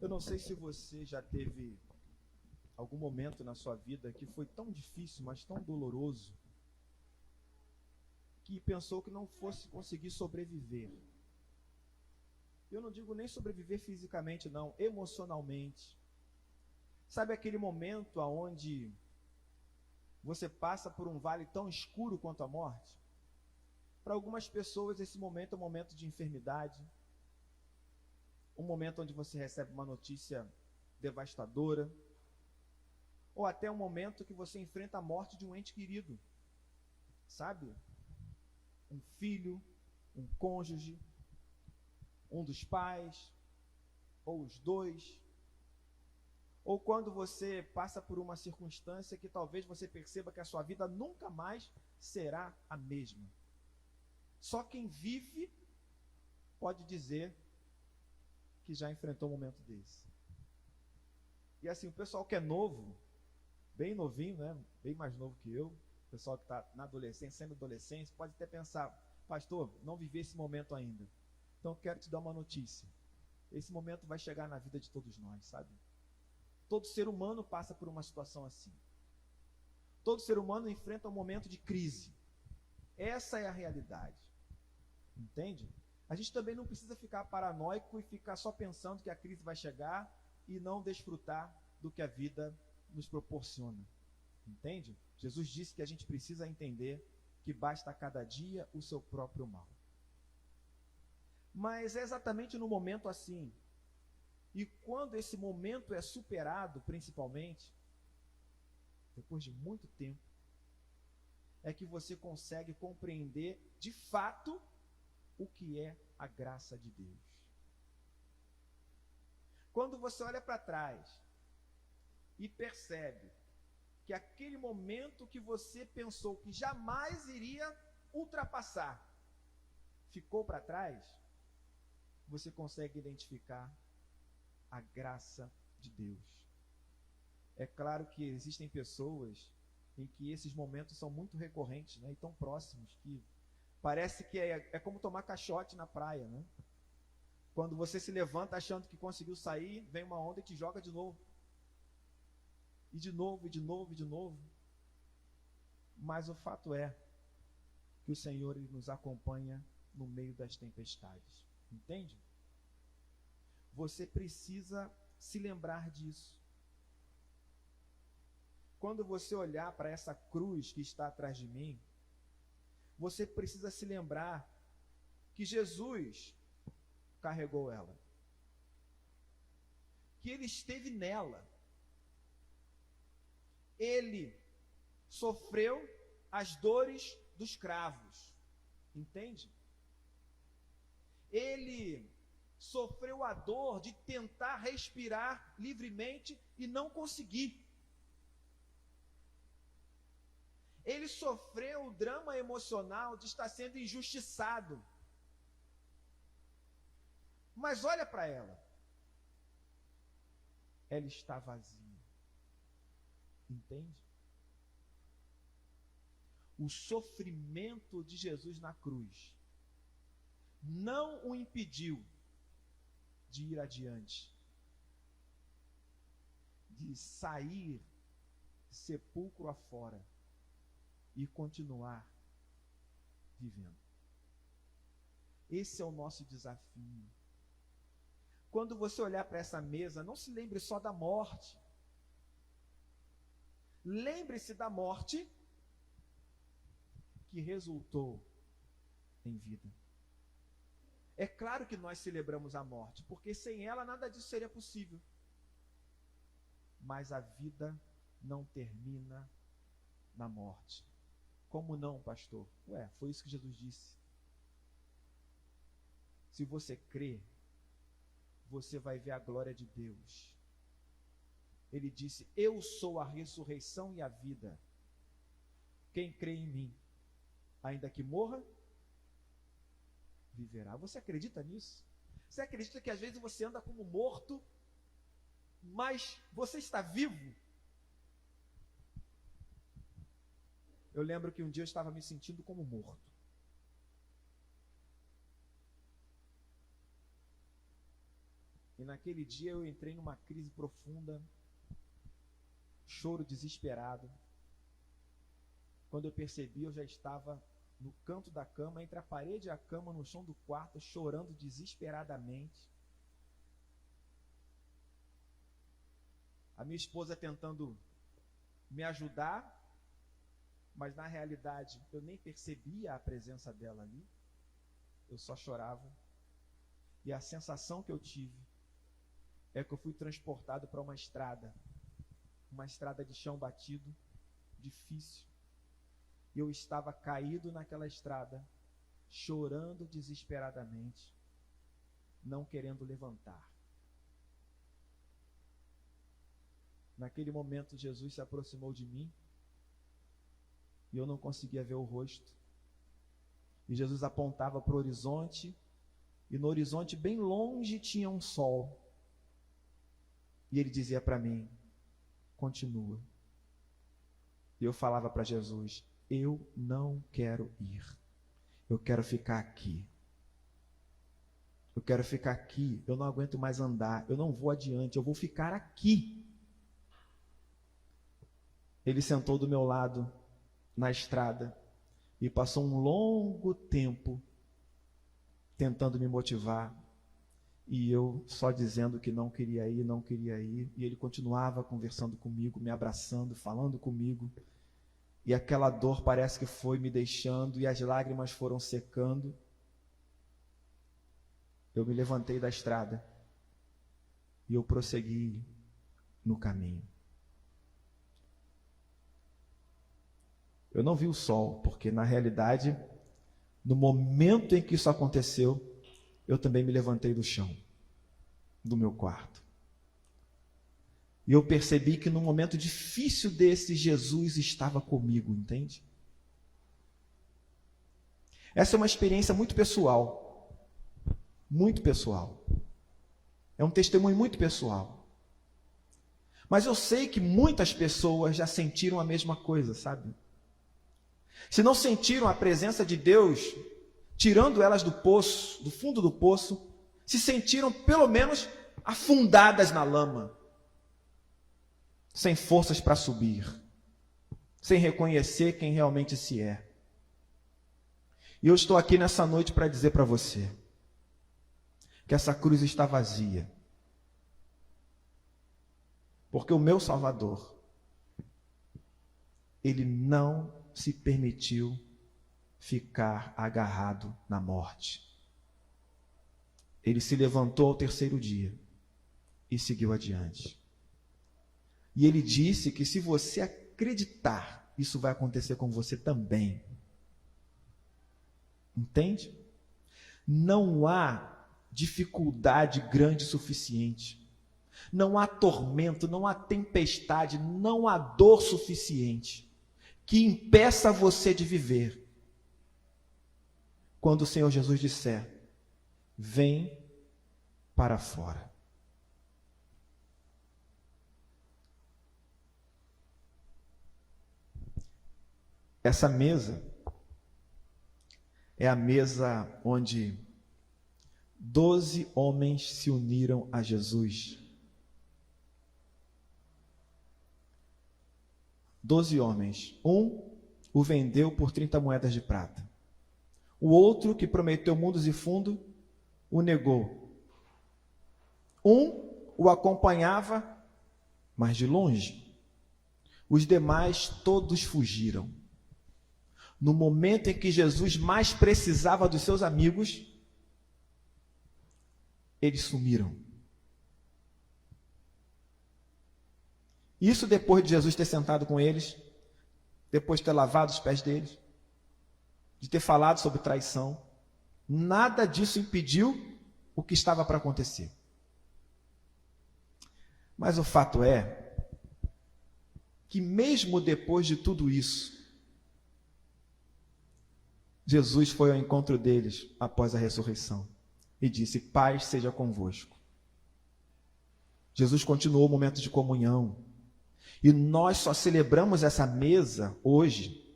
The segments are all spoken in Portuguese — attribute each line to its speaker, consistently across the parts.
Speaker 1: Eu não sei se você já teve algum momento na sua vida que foi tão difícil, mas tão doloroso, que pensou que não fosse conseguir sobreviver. Eu não digo nem sobreviver fisicamente, não, emocionalmente. Sabe aquele momento onde você passa por um vale tão escuro quanto a morte? Para algumas pessoas, esse momento é um momento de enfermidade, um momento onde você recebe uma notícia devastadora, ou até um momento que você enfrenta a morte de um ente querido, sabe? Um filho, um cônjuge, um dos pais, ou os dois. Ou quando você passa por uma circunstância que talvez você perceba que a sua vida nunca mais será a mesma. Só quem vive pode dizer que já enfrentou um momento desse. E assim, o pessoal que é novo, bem novinho, né? Bem mais novo que eu, o pessoal que está na adolescência, sendo adolescente, pode até pensar: pastor, não vivi esse momento ainda. Então eu quero te dar uma notícia. Esse momento vai chegar na vida de todos nós, sabe? Todo ser humano passa por uma situação assim. Todo ser humano enfrenta um momento de crise. Essa é a realidade. Entende? A gente também não precisa ficar paranoico e ficar só pensando que a crise vai chegar e não desfrutar do que a vida nos proporciona. Entende? Jesus disse que a gente precisa entender que basta a cada dia o seu próprio mal. Mas é exatamente no momento assim. E quando esse momento é superado, principalmente, depois de muito tempo, é que você consegue compreender de fato o que é a graça de Deus. Quando você olha para trás e percebe que aquele momento que você pensou que jamais iria ultrapassar ficou para trás, você consegue identificar a graça de Deus. É claro que existem pessoas em que esses momentos são muito recorrentes, né, e tão próximos que parece que é como tomar caixote na praia, né? Quando você se levanta achando que conseguiu sair, vem uma onda e te joga de novo. E de novo, e de novo, e de novo. Mas o fato é que o Senhor ele nos acompanha no meio das tempestades. Entende? Você precisa se lembrar disso. Quando você olhar para essa cruz que está atrás de mim, você precisa se lembrar que Jesus carregou ela, que ele esteve nela, ele sofreu as dores dos cravos, entende? Ele sofreu a dor de tentar respirar livremente e não conseguir. Ele sofreu o drama emocional de estar sendo injustiçado. Mas olha para ela. Ela está vazia. Entende? O sofrimento de Jesus na cruz não o impediu de ir adiante, de sair sepulcro afora e continuar vivendo. Esse é o nosso desafio. Quando você olhar para essa mesa, não se lembre só da morte. Lembre-se da morte que resultou em vida. É claro que nós celebramos a morte, porque sem ela nada disso seria possível. Mas a vida não termina na morte. Como não, pastor? Ué, foi isso que Jesus disse. Se você crê, você vai ver a glória de Deus. Ele disse: eu sou a ressurreição e a vida. Quem crê em mim, ainda que morra, viverá. Você acredita nisso? Você acredita que às vezes você anda como morto, mas você está vivo? Eu lembro que um dia eu estava me sentindo como morto. E naquele dia eu entrei numa crise profunda, choro desesperado. Quando eu percebi, eu já estava no canto da cama, entre a parede e a cama, no chão do quarto, chorando desesperadamente. A minha esposa tentando me ajudar, mas na realidade eu nem percebia a presença dela ali. Eu só chorava. E a sensação que eu tive é que eu fui transportado para uma estrada de chão batido, difícil. E eu estava caído naquela estrada, chorando desesperadamente, não querendo levantar. Naquele momento, Jesus se aproximou de mim e eu não conseguia ver o rosto. E Jesus apontava para o horizonte, e no horizonte, bem longe, tinha um sol. E ele dizia para mim: continua. E eu falava para Jesus: eu não quero ir. Eu quero ficar aqui. Eu quero ficar aqui. Eu não aguento mais andar. Eu não vou adiante. Eu vou ficar aqui. Ele sentou do meu lado na estrada e passou um longo tempo tentando me motivar. E eu só dizendo que não queria ir, não queria ir. E ele continuava conversando comigo, me abraçando, falando comigo. E aquela dor parece que foi me deixando e as lágrimas foram secando. Eu me levantei da estrada e eu prossegui no caminho. Eu não vi o sol, porque na realidade, no momento em que isso aconteceu, eu também me levantei do chão, do meu quarto. E eu percebi que num momento difícil desse, Jesus estava comigo, entende? Essa é uma experiência muito pessoal. Muito pessoal. É um testemunho muito pessoal. Mas eu sei que muitas pessoas já sentiram a mesma coisa, sabe? Se não sentiram a presença de Deus, tirando elas do poço, do fundo do poço, se sentiram pelo menos afundadas na lama, sem forças para subir, sem reconhecer quem realmente se é. E eu estou aqui nessa noite para dizer para você que essa cruz está vazia, porque o meu Salvador, ele não se permitiu ficar agarrado na morte. Ele se levantou ao terceiro dia e seguiu adiante. E ele disse que se você acreditar, isso vai acontecer com você também. Entende? Não há dificuldade grande o suficiente. Não há tormento, não há tempestade, não há dor suficiente que impeça você de viver. Quando o Senhor Jesus disser: vem para fora. Essa mesa é a mesa onde 12 homens se uniram a Jesus. 12 homens. Um o vendeu por 30 moedas de prata. O outro, que prometeu mundos e fundos, o negou. Um o acompanhava, mas de longe. Os demais todos fugiram. No momento em que Jesus mais precisava dos seus amigos, eles sumiram. Isso depois de Jesus ter sentado com eles, depois de ter lavado os pés deles, de ter falado sobre traição. Nada disso impediu o que estava para acontecer. Mas o fato é que mesmo depois de tudo isso, Jesus foi ao encontro deles após a ressurreição e disse: paz seja convosco. Jesus continuou o momento de comunhão. E nós só celebramos essa mesa hoje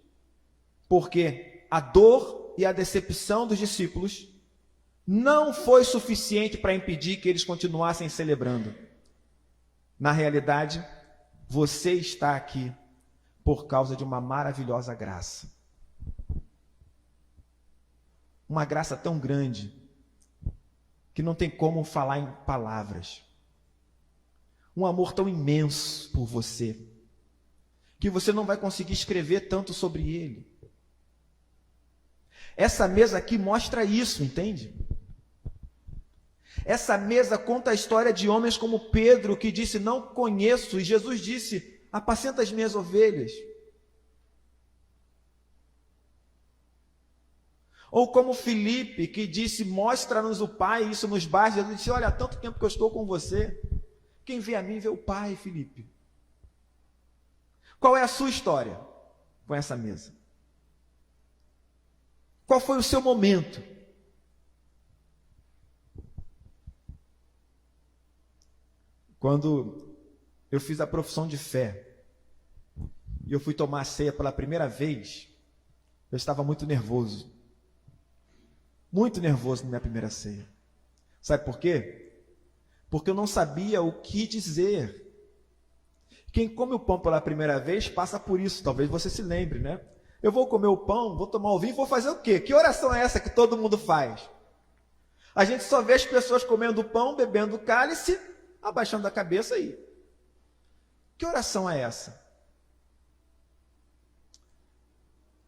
Speaker 1: porque a dor e a decepção dos discípulos não foi suficiente para impedir que eles continuassem celebrando. Na realidade, você está aqui por causa de uma maravilhosa graça. Uma graça tão grande que não tem como falar em palavras. Um amor tão imenso por você, que você não vai conseguir escrever tanto sobre ele. Essa mesa aqui mostra isso, entende? Essa mesa conta a história de homens como Pedro, que disse, não conheço, e Jesus disse, apacenta as minhas ovelhas. Ou como Filipe, que disse, mostra-nos o Pai, isso nos basta. Jesus disse, olha, há tanto tempo que eu estou com você, quem vê a mim vê o Pai, Filipe. Qual é a sua história com essa mesa? Qual foi o seu momento? Quando eu fiz a profissão de fé e eu fui tomar a ceia pela primeira vez, eu estava muito nervoso. Muito nervoso na minha primeira ceia. Sabe por quê? Porque eu não sabia o que dizer. Quem come o pão pela primeira vez passa por isso, talvez você se lembre, né? Eu vou comer o pão, vou tomar o vinho, vou fazer o quê? Que oração é essa que todo mundo faz? A gente só vê as pessoas comendo o pão, bebendo o cálice, abaixando a cabeça aí. Que oração é essa?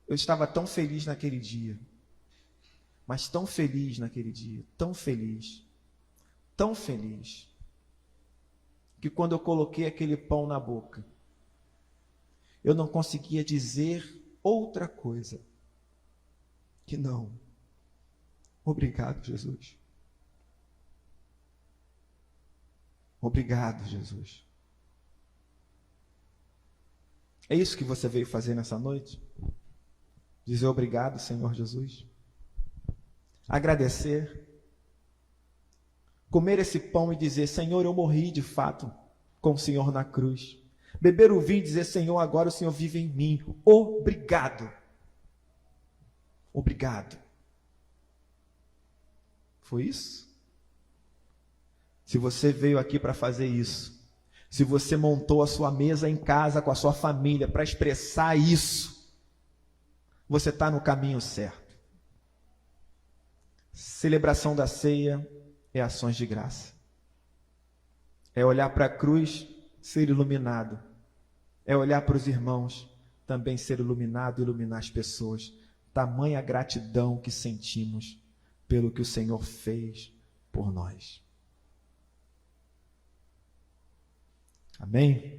Speaker 1: Eu estava tão feliz naquele dia, mas tão feliz naquele dia, tão feliz, que quando eu coloquei aquele pão na boca, eu não conseguia dizer outra coisa que não. Obrigado, Jesus. Obrigado, Jesus. É isso que você veio fazer nessa noite? Dizer obrigado, Senhor Jesus? Agradecer? Comer esse pão e dizer, Senhor, eu morri de fato com o Senhor na cruz. Beber o vinho e dizer, Senhor, agora o Senhor vive em mim. Obrigado. Obrigado. Foi isso? Se você veio aqui para fazer isso, se você montou a sua mesa em casa com a sua família para expressar isso, você está no caminho certo. Celebração da ceia é ações de graça. É olhar para a cruz, ser iluminado. É olhar para os irmãos, também ser iluminado e iluminar as pessoas. Tamanha gratidão que sentimos pelo que o Senhor fez por nós. Amém?